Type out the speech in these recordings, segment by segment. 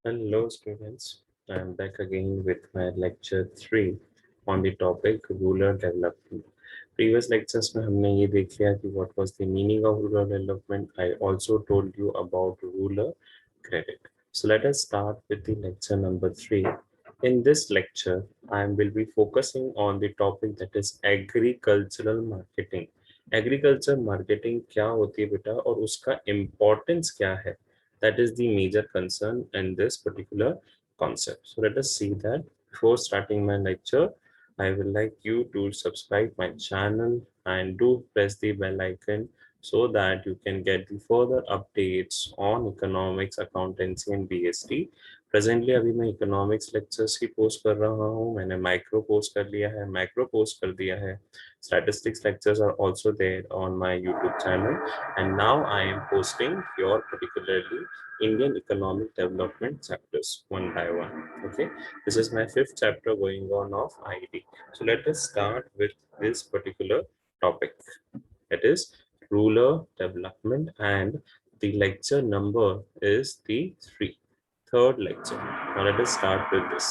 Hello students, I am back again with my lecture 3 on the topic rural development. Previous lectures में हमने ये देख लिया कि what was the meaning of rural development. I also told you about rural credit. So let us start with the lecture number 3. In this lecture, I will be focusing on the topic that is agricultural marketing. Agriculture marketing क्या होती है बेटा और उसका importance क्या है? That is the major concern in this particular concept. So let us see that. Before starting my lecture, I would like you to subscribe my channel and do press the bell icon so that you can get the further updates on economics, accountancy and BST. Presently अभी मैं economics lectures ही post कर रहा हूँ. मैंने micro post कर लिया है, macro post कर दिया है. Statistics lectures are also there on my YouTube channel, and now I am posting your particularly Indian economic development chapters one by one. Okay, this is my fifth chapter going on of ID. So let us start with this particular topic. It is rural development, and the lecture number is the third lecture. Now let us start with this.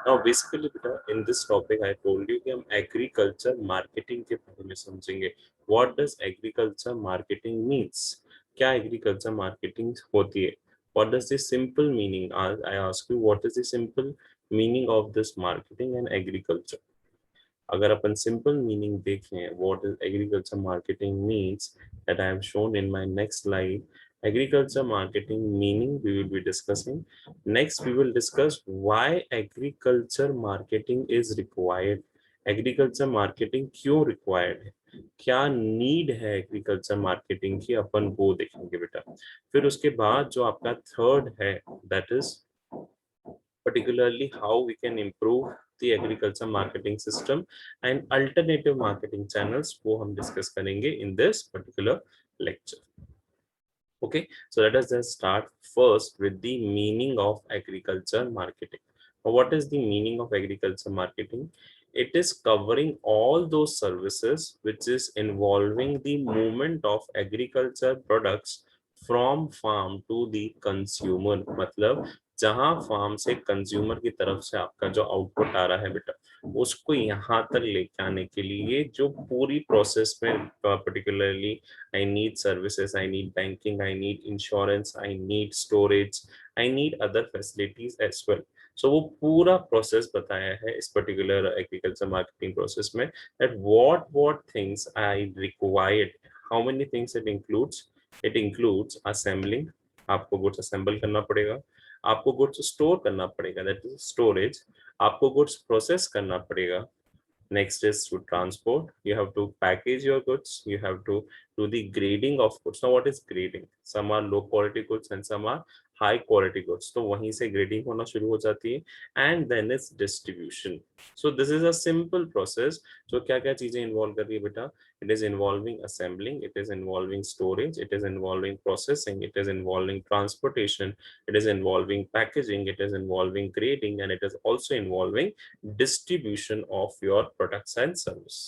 Now basically बेटा in this topic I told you कि हम agriculture marketing के बारे में समझेंगे. What does agriculture marketing means? क्या agriculture marketing होती है? What does the simple meaning? I ask you, what is the simple meaning of this marketing and agriculture? अगर अपन simple meaning देखें, what is agriculture marketing means, that I have shown in my next slide. Agriculture marketing meaning we will be discussing. Next, we will discuss why agriculture marketing is required. Agriculture marketing क्यों required है, क्या need है agriculture marketing की, अपन वो देखेंगे बेटा. फिर उसके बाद जो आपका थर्ड है, that is particularly how we can improve the agriculture marketing system and alternative marketing channels वो हम discuss करेंगे in this particular lecture. Okay, so let us just start first with the meaning of agriculture marketing. Now, what is the meaning of agriculture marketing? It is covering all those services which is involving the movement of agriculture products from farm to the consumer. मतलब जहां farm से consumer की तरफ से आपका जो output आ रहा है बेटा, उसको यहाँ तक लेके आने के लिए जो पूरी प्रोसेस में particularly I need services, I need banking, I need insurance, I need storage, I need other facilities as well. So वो पूरा प्रोसेस बताया है इस पर्टिकुलर एग्रीकल्चर मार्केटिंग प्रोसेस में, that what things I required, how many things it includes. It includes assembling, आपको goods assemble करना पड़ेगा, आपको गुड्स स्टोर करना पड़ेगा, that is storage, आपको गुड्स प्रोसेस करना पड़ेगा. Next is to transport. You have to package your goods. You have to do the grading of goods. Now, what is grading? Some are low quality goods and some are high quality goods. तो वहीं से grading होना शुरू हो जाती है. And then is distribution. So this is a simple process. So क्या क्या चीजें involve कर रही है बेटा? It is involving assembling. It is involving storage. It is involving processing. It is involving transportation. It is involving packaging. It is involving grading, and it is also involving distribution of your products and service.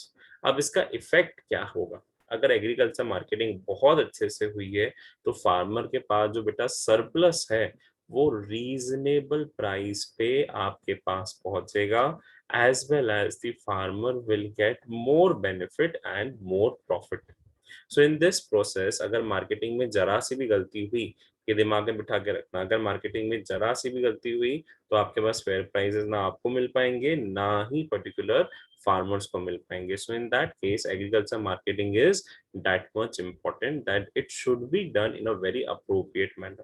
अब इसका effect क्या होगा? अगर agriculture marketing बहुत अच्छे से हुई है तो फार्मर के पास जो बेटा सरप्लस है वो रीजनेबल प्राइस पे आपके पास पहुंचेगा, as well as the farmer will get more benefit and more profit. So in this process अगर मार्केटिंग में जरा सी भी गलती हुई, ये दिमाग में बिठा के रखना, अगर मार्केटिंग में जरा सी भी गलती हुई तो आपके पास फेयर प्राइसेस ना आपको मिल पाएंगे ना ही पर्टिकुलर फार्मर्स को मिल पाएंगे. So in that case agriculture marketing is that much important that it should be done in a very appropriate manner.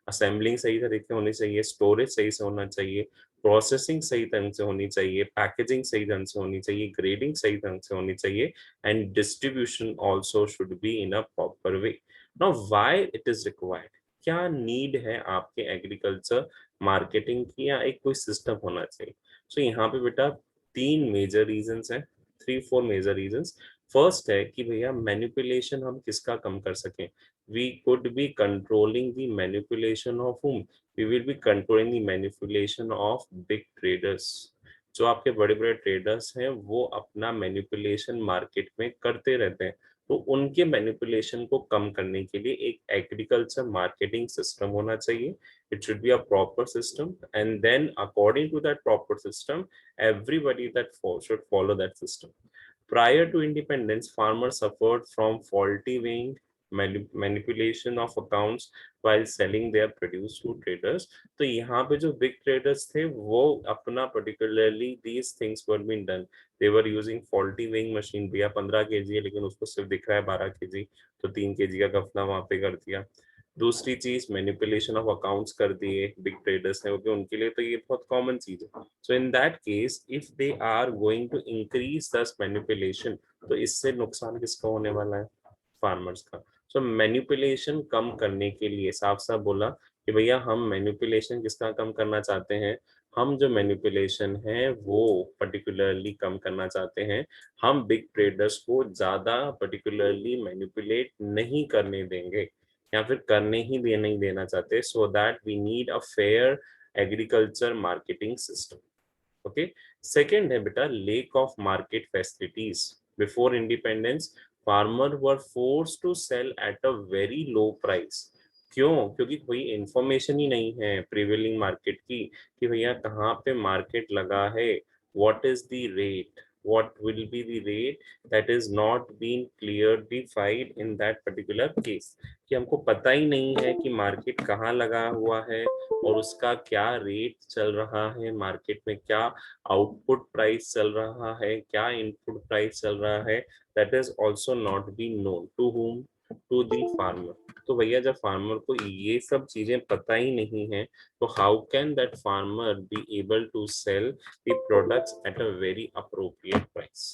Assembling सही तरीके होनी चाहिए, स्टोरेज सही से होना चाहिए, प्रोसेसिंग सही ढंग से होनी चाहिए, पैकेजिंग सही ढंग से होनी चाहिए, ग्रेडिंग सही ढंग से होनी चाहिए, and distribution also should be in a proper way. Now why it is required, क्या नीड है आपके एग्रीकल्चर मार्केटिंग की, या एक कोई सिस्टम होना चाहिए. सो यहाँ पे बेटा तीन मेजर रीजंस हैं, 3-4 मेजर रीजंस. फर्स्ट है कि भैया मैनिपुलेशन हम किसका कम कर सकें. We could be controlling the manipulation of whom? We will be controlling the manipulation of big traders. जो आपके बड़े बड़े ट्रेडर्स हैं वो अपना मैनिपुलेशन मार्केट में करते रहते हैं. तो उनके मैनिपुलेशन को कम करने के लिए एक एग्रीकल्चर मार्केटिंग सिस्टम होना चाहिए. It should be a proper system, and then according to that proper system, everybody should follow that system. Prior to independence, farmers suffered from faulty weighing, manipulation of accounts while selling their produce to traders. तो यहाँ पे जो big traders थे वो अपना particularly these things were being done. They were using faulty weighing machine. भैया 15 KG है लेकिन उसको सिर्फ दिख रहा है 12 केजी, तो 3 केजी का गफला वहां पे कर दिया. दूसरी चीज मैनिपुलेशन ऑफ अकाउंट्स कर दिए बिग ट्रेडर्स ने, क्योंकि उनके लिए तो ये बहुत कॉमन चीज है. So in that case if they are going to increase this manipulation, तो इससे नुकसान किसका होने वाला है? फार्मर्स का. सो मैनिपुलेशन कम करने के लिए साफ साफ बोला कि भैया हम मैनिपुलेशन किसका कम करना चाहते हैं? हम जो मैनिपुलेशन है वो पर्टिकुलरली कम करना चाहते हैं. हम बिग ट्रेडर्स को ज्यादा पर्टिकुलरली मैनिपुलेट नहीं करने देंगे या फिर करने ही दे नहीं देना चाहते. So that we need a fair agriculture marketing system. Okay. Second है बेटा lack of market facilities. Before independence farmer were force to sell at a very low price. क्यों? क्योंकि कोई इंफॉर्मेशन ही नहीं है प्रिवेलिंग मार्केट की कि भैया कहाँ पे मार्केट लगा है, what is the rate, what will be the rate, that is not being clearly defined in that particular case. कि हमको पता ही नहीं है कि मार्केट कहाँ लगा हुआ है और उसका क्या रेट चल रहा है, मार्केट में क्या आउटपुट प्राइस चल रहा है, क्या इनपुट प्राइस चल रहा है. That is also not be known to whom, to the farmer. तो भैया जब फार्मर को ये सब चीजें पता ही नहीं है, तो how can that farmer be able to sell the products at a very appropriate price?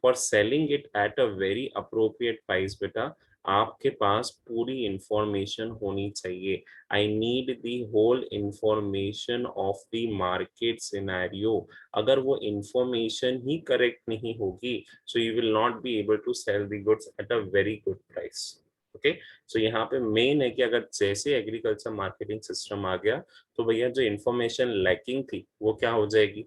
For selling it at a very appropriate price बेटा आपके पास पूरी इंफॉर्मेशन होनी चाहिए. I need the whole information of the market scenario. अगर वो information ही correct नहीं होगी, so you will not be able to sell the goods at a very good price. Okay. So यहाँ पे मेन है कि अगर जैसे एग्रीकल्चर मार्केटिंग सिस्टम आ गया, तो भैया जो इंफॉर्मेशन लैकिंग थी वो क्या हो जाएगी?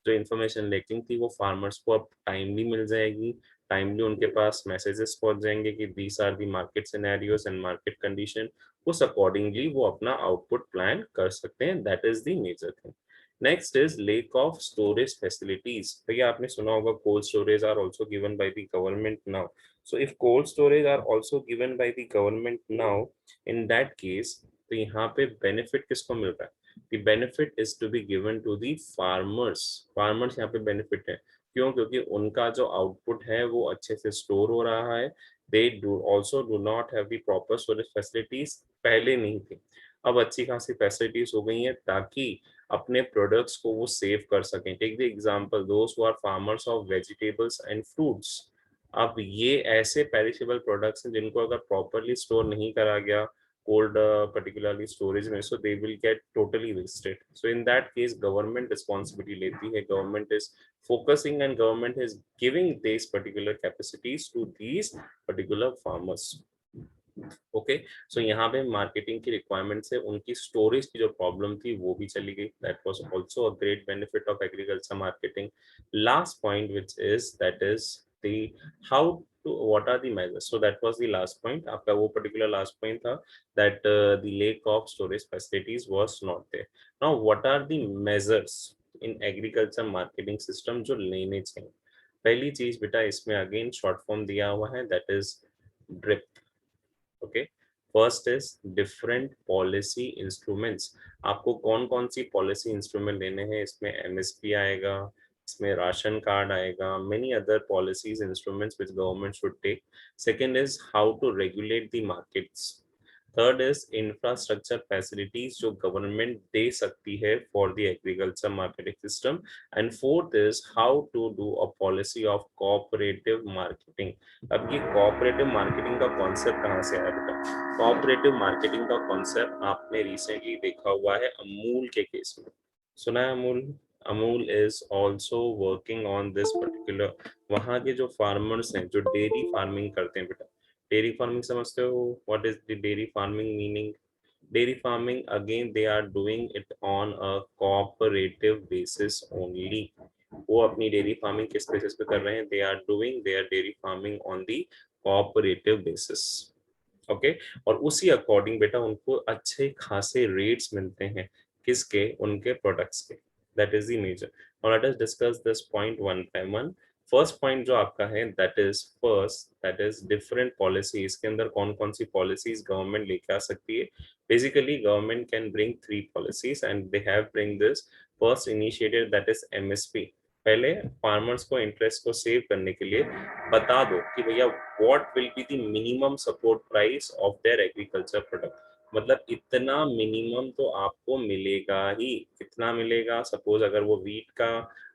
जो इन्फॉर्मेशन लेकिंग थी वो फार्मर्स को अब टाइमली मिल जाएगी. टाइमली उनके पास मैसेजेस पहुंच जाएंगे कि these are the market scenarios and market condition. उस अकॉर्डिंगली वो अपना आउटपुट प्लान कर सकते हैं. That is the major thing. Next is lack of storage facilities. भैया आपने सुना होगा cold storage are also given by the government now. So if cold storage are also given by the government now, in that case तो यहाँ पे benefit किसको मिल रहा है? the benefit is to be given to the farmers. farmers यहाँ पे benefit है. क्यों? क्योंकि उनका जो आउटपुट है वो अच्छे से स्टोर हो रहा है. they do also do not have the proper storage facilities. पहले नहीं थी, अब अच्छी खासी फैसिलिटीज हो गई हैं ताकि अपने प्रोडक्ट्स को वो सेव कर सकें. Take the example those who are farmers of vegetables and fruits. अब ये ऐसे पेरिशेबल प्रोडक्ट्स हैं जिनको अगर प्रॉपरली स्टोर नहीं करा गया cold particularly storage में, so they will get totally wasted. So in that case government responsibility लेती है, government is focusing and government is giving these particular capacities to these particular farmers. Okay. So यहाँ पे marketing की requirement से उनकी storage की जो problem थी वो भी चली गई. That was also a great benefit of agriculture marketing. Last point which is that is the how to what are the measures. So that was the last point. आपका वो particular last point था that the lack of storage facilities was not there. Now what are the measures in agriculture marketing system जो लेने चाहिए? पहली चीज बेटा इसमें अगेन शॉर्ट फॉर्म दिया हुआ है, that is drip. Okay. First is different policy instruments. आपको कौन कौन सी पॉलिसी इंस्ट्रूमेंट लेने हैं? इसमें एमएसपी आएगा, इसमें राशन कार्ड आएगा, many other policies instruments which government should take. Second is how to regulate the markets. Third is infrastructure facilities जो गवर्नमेंट दे सकती है for the agriculture marketing system. And fourth is how to do a policy of cooperative marketing. अब ये cooperative marketing का concept कहाँ से आया बेटा? कोऑपरेटिव मार्केटिंग का कॉन्सेप्ट आपने रिसेंटली देखा हुआ है अमूल के केस में. सुना है Amul? Amul is also working on this particular. वहाँ के जो फार्मर्स हैं जो डेयरी फार्मिंग करते हैं बेटा, डेयरी फार्मिंग समझते हो? What is the dairy farming meaning? Dairy farming again they are doing it on a cooperative basis only. वो अपनी डेयरी फार्मिंग किस बेसिस पे कर रहे हैं? They are doing their dairy farming on the cooperative basis. Okay, और उसी according बेटा उनको अच्छे खासे रेट्स मिलते हैं, किसके? उनके प्रोडक्ट्स के। That is the major. और let us discuss this point one by one. First point जो आपका है, दैट इज डिफरेंट पॉलिसी। इसके अंदर कौन कौन सी पॉलिसीज गवर्नमेंट लेके आ सकती है? Basically government can bring three policies and they have bring this. First initiative that is MSP. पहले फार्मर्स को इंटरेस्ट को सेव करने के लिए बता दो कि भैया what will be the minimum support price of their agriculture product. मतलब इतना मिनिमम तो आपको मिलेगा ही। कितना मिलेगा? सपोज अगर वो वीट का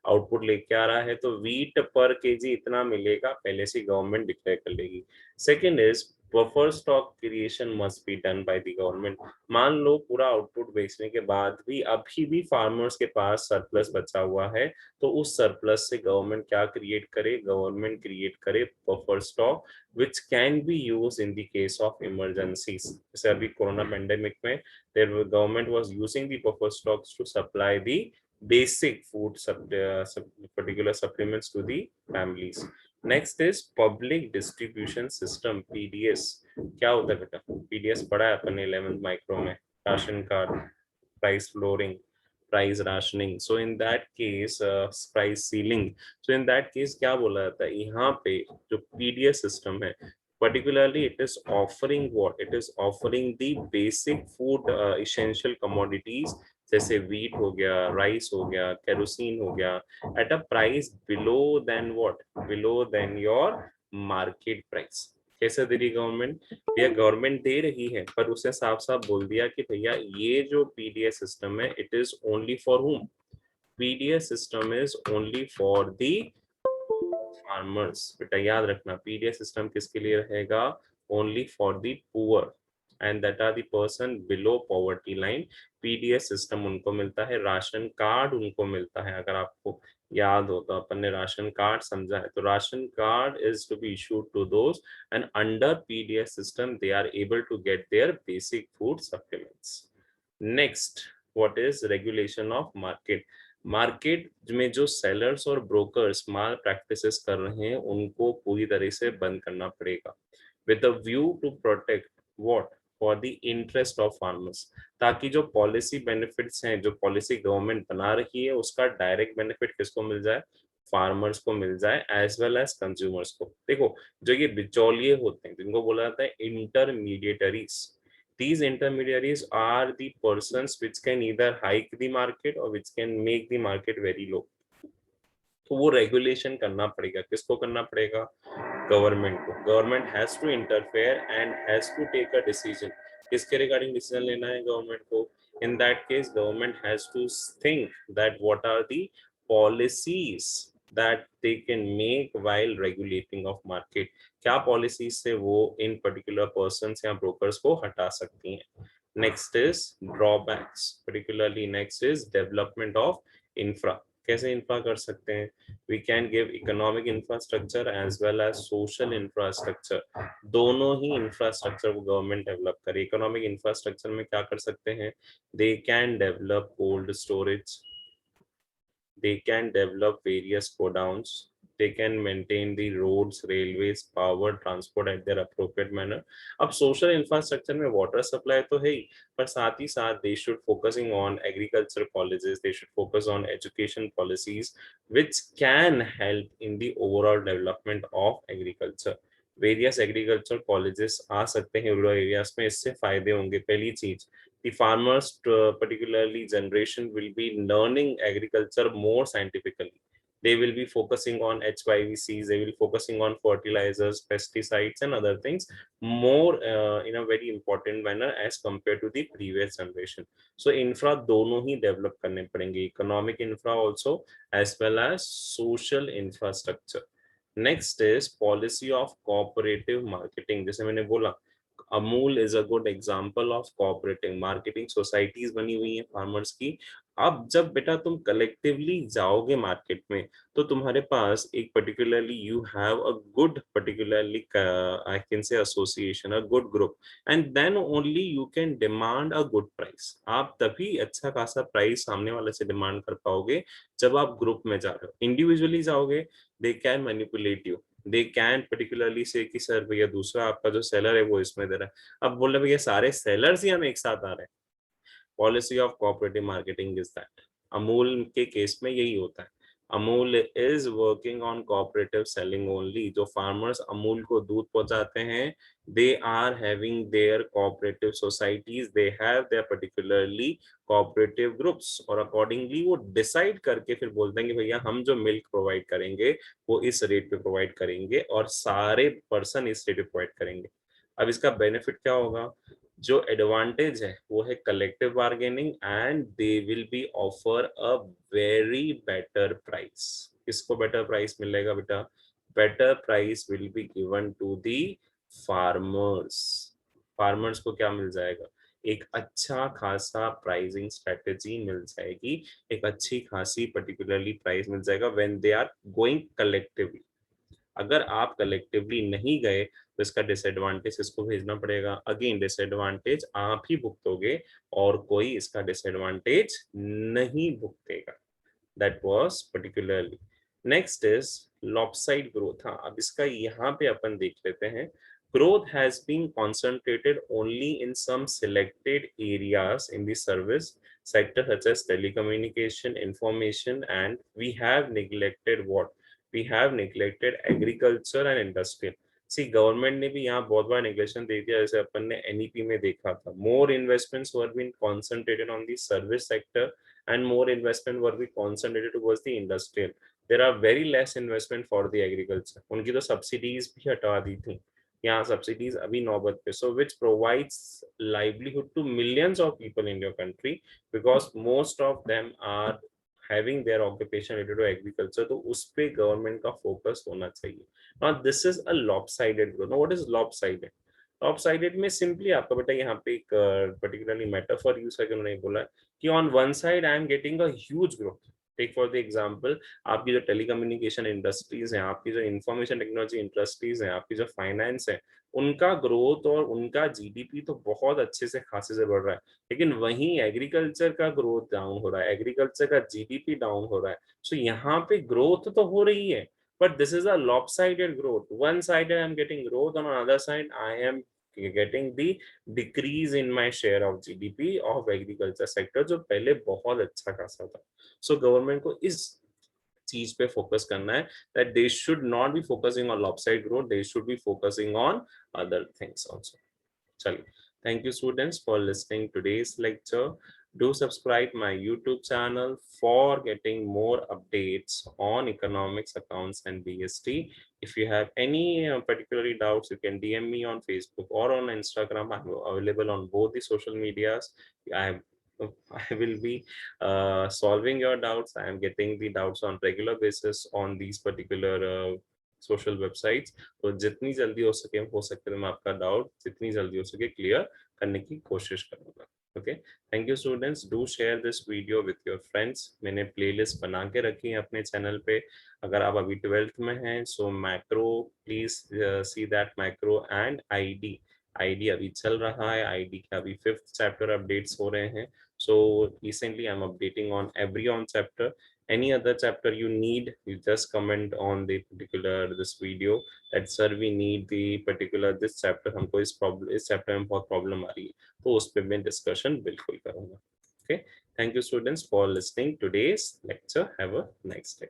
आउटपुट लेके आ रहा है तो वीट पर केजी इतना मिलेगा, पहले से गवर्नमेंट डिक्लेयर कर लेगी। Second is buffer stock creation must be done by the government. मान लो पूरा आउटपुट बेचने के बाद भी अभी भी फार्मर्स के पास सरप्लस बचा हुआ है, तो उस सरप्लस से गवर्नमेंट क्या क्रिएट करे? गवर्नमेंट क्रिएट करे buffer stock which can be used in the case of emergencies. जैसे अभी कोरोना पेंडेमिक में the government was using the buffer stocks to supply the basic food particular supplements to the families. Next is public distribution system, PDS. क्या होता है बेटा? PDS पढ़ा है अपन 11th micro में, ration card, price flooring, price rationing. So in that case price ceiling. So in that case क्या बोला जाता है यहाँ पे? जो पीडीएस सिस्टम है, particularly it is offering what? It is offering the basic food essential commodities जैसे wheat हो गया, राइस हो गया, केरोसिन हो गया, at a price below than what? Below than your market price. कैसे दे रही गवर्नमेंट? ये गवर्नमेंट दे रही है, पर उसने साफ साफ बोल दिया कि भैया ये जो पीडीएस सिस्टम है, it is only for whom? PDS system is only for the farmers. बेटा याद रखना, पीडीएस सिस्टम किसके लिए रहेगा? Only for the poor and that are the person below poverty line. PDS system उनको मिलता है, राशन कार्ड उनको मिलता है। अगर आपको याद हो तो अपन ने राशन कार्ड समझा है, तो ration card is to be issued to those and under PDS system they are able to get their basic food supplements. Next, what is regulation of market? Market में जो सेलर्स और brokers माल practices कर रहे हैं, उनको पूरी तरह से बंद करना पड़ेगा with a view to protect what? For the interest of farmers. ताकि जो पॉलिसी बेनिफिट्स हैं, जो पॉलिसी गवर्नमेंट बना रही है, उसका डायरेक्ट बेनिफिट किसको मिल जाए? फार्मर्स को मिल जाए एज वेल एज कंज्यूमर्स को। देखो, जो ये बिचौलिए होते हैं, जिनको बोला जाता है intermediaries, these intermediaries are the persons which can either hike the market or which can make the market very low. तो वो रेगुलेशन करना पड़ेगा। किसको करना पड़ेगा? गवर्नमेंट को। Government has to interfere and has to take a decision. किसके regarding decision लेना है गवर्नमेंट को? In that case government has to think that what are the policies that they can make while regulating of market। क्या policies से वो इन particular persons या brokers को हटा सकती हैं? Next is drawbacks, particularly next is development of infra. कैसे इंफ्रा कर सकते हैं? We can give economic infrastructure as well as social infrastructure. दोनों ही इंफ्रास्ट्रक्चर को गवर्नमेंट डेवलप करे। इकोनॉमिक इंफ्रास्ट्रक्चर में क्या कर सकते हैं? They can develop cold storage, they can develop various godowns, they can maintain the roads, railways, power, transport at their appropriate manner। अब social infrastructure में water supply तो है ही, पर साथ ही साथ they should focusing on agriculture colleges, they should focus on education policies which can help in the overall development of agriculture। Various agriculture colleges आ सकते हैं रूरल एरियाज में, इससे फायदे होंगे। पहली चीज, the farmers particularly generation will be learning agriculture more scientifically। They will be focusing on HYVCs, they will focusing on fertilizers, pesticides and other things more in a very important manner as compared to the previous generation। So infra दोनों ही develop करने पड़ेंगे, economic infra also as well as social infrastructure। Next is policy of cooperative marketing. जैसे मैंने बोला, Amul is a good example of cooperative marketing societies बनी हुई है farmers की। अब जब बेटा तुम कलेक्टिवली जाओगे मार्केट में, तो तुम्हारे पास एक particularly you have a good particularly I can say association, a good group, and then only you can demand a good price. आप तभी अच्छा खासा प्राइस सामने वाले से डिमांड कर पाओगे जब आप ग्रुप में जा रहे हो। इंडिविजुअली जाओगे, they can manipulate you, they can particularly से कि सर भैया दूसरा आपका जो सेलर है वो इसमें दे रहा है। अब बोल रहे भैया सारे सेलर्स ही हम एक साथ आ रहे हैं। Policy of cooperative marketing is that. Amul के केस में यही होता है। Amul is working on cooperative selling only. जो फार्मर्स अमूल को दूध पहुंचाते हैं, they are having their cooperative societies, they have their particularly cooperative groups, और अकॉर्डिंगली वो डिसाइड करके फिर बोलते हैं कि भैया हम जो मिल्क प्रोवाइड करेंगे वो इस रेट पे प्रोवाइड करेंगे और सारे पर्सन इस रेट पे प्रोवाइड करेंगे। अब इसका बेनिफिट क्या होगा? जो एडवांटेज है वो है collective bargaining, and they will be offer a very better price. किसको बेटर प्राइस मिलेगा बेटा? Better price will be given to the farmers. Farmers को क्या मिल जाएगा? एक अच्छा खासा प्राइसिंग स्ट्रेटेजी मिल जाएगी, एक अच्छी खासी पर्टिकुलरली प्राइस मिल जाएगा when they are going collectively. अगर आप कलेक्टिवली नहीं गए तो इसका डिसएडवांटेज इसको भेजना पड़ेगा। अगेन डिसएडवांटेज आप ही भुगतोगे और कोई इसका डिसएडवांटेज नहीं भुगतेगा। That was particularly. Next is lopsided growth. हाँ, अब इसका यहाँ पे अपन देख लेते हैं। Growth has been concentrated only in some selected areas in the service sector, such as telecommunication, information, and we have neglected what? We have neglected agriculture and industrial. See government ने भी यहाँ बहुत बड़ा नेग्लेक्शन दे दिया, जैसे अपन ने NEP में देखा था। More investments were been concentrated on the service sector and more investment were be concentrated towards the industrial. There are very less investment for the agriculture. उनकी तो सब्सिडीज भी हटा दी थी, यहाँ सब्सिडीज अभी नौबत पे। So which provides livelihood to millions of people in your country because most of them are having their occupation related to agriculture. तो उस पे गवर्नमेंट का फोकस होना चाहिए। Now this is a lopsided growth. Now what is lopsided? Lopsided में simply आपका बेटा यहाँ पे एक पर्टिकुलरली मेटाफर यूज करके उन्होंने बोला कि on one side I am getting a huge growth. Take for the example, आपकी जो टेलीकम्युनिकेशन इंडस्ट्रीज हैं, आपकी जो इंफॉर्मेशन टेक्नोलॉजी इंडस्ट्रीज हैं, आपकी जो फाइनेंस है, उनका ग्रोथ और उनका जीडीपी तो बहुत अच्छे से खासे से बढ़ रहा है। लेकिन वहीं एग्रीकल्चर का ग्रोथ डाउन हो रहा है, एग्रीकल्चर का जीडीपी डाउन हो रहा है। सो यहाँ पे ग्रोथ तो हो रही है, but this is a lopsided growth. One side I am getting growth, on another side I am getting the decrease in my share of GDP of agriculture sector, जो पहले बहुत अच्छा खासा था। So government को इस चीज पे फोकस करना है, that they should not be focusing on lopsided growth, they should be focusing on other things also. चलिए, thank you students for listening today's lecture. Do subscribe my YouTube channel for getting more updates on economics, accounts, and BST. If you have any particularly doubts, you can DM me on Facebook or on Instagram. I'm available on both the social medias. I I will be solving your doubts. I am getting the doubts on regular basis on these particular social websites. तो जितनी जल्दी हो सके तो मैं आपका doubt जितनी जल्दी हो सके क्लियर करने की कोशिश करूंगा। Okay, thank you students. Do share this video with your friends. मैंने प्लेलिस्ट बना के रखी है अपने चैनल पे। अगर आप अभी 12th में हैं, so macro please see that macro and ID. ID अभी चल रहा है, आईडी का अभी 5th चैप्टर अपडेट्स हो रहे हैं। So recently I am updating on every on chapter. Any other chapter you need, you just comment on the particular this video that sir we need the particular this chapter, हमको इस chapter में बहुत problem आ रही है, तो उस पे मैं discussion बिल्कुल करूँगा। Okay, thank you students for listening today's lecture. Have a nice day.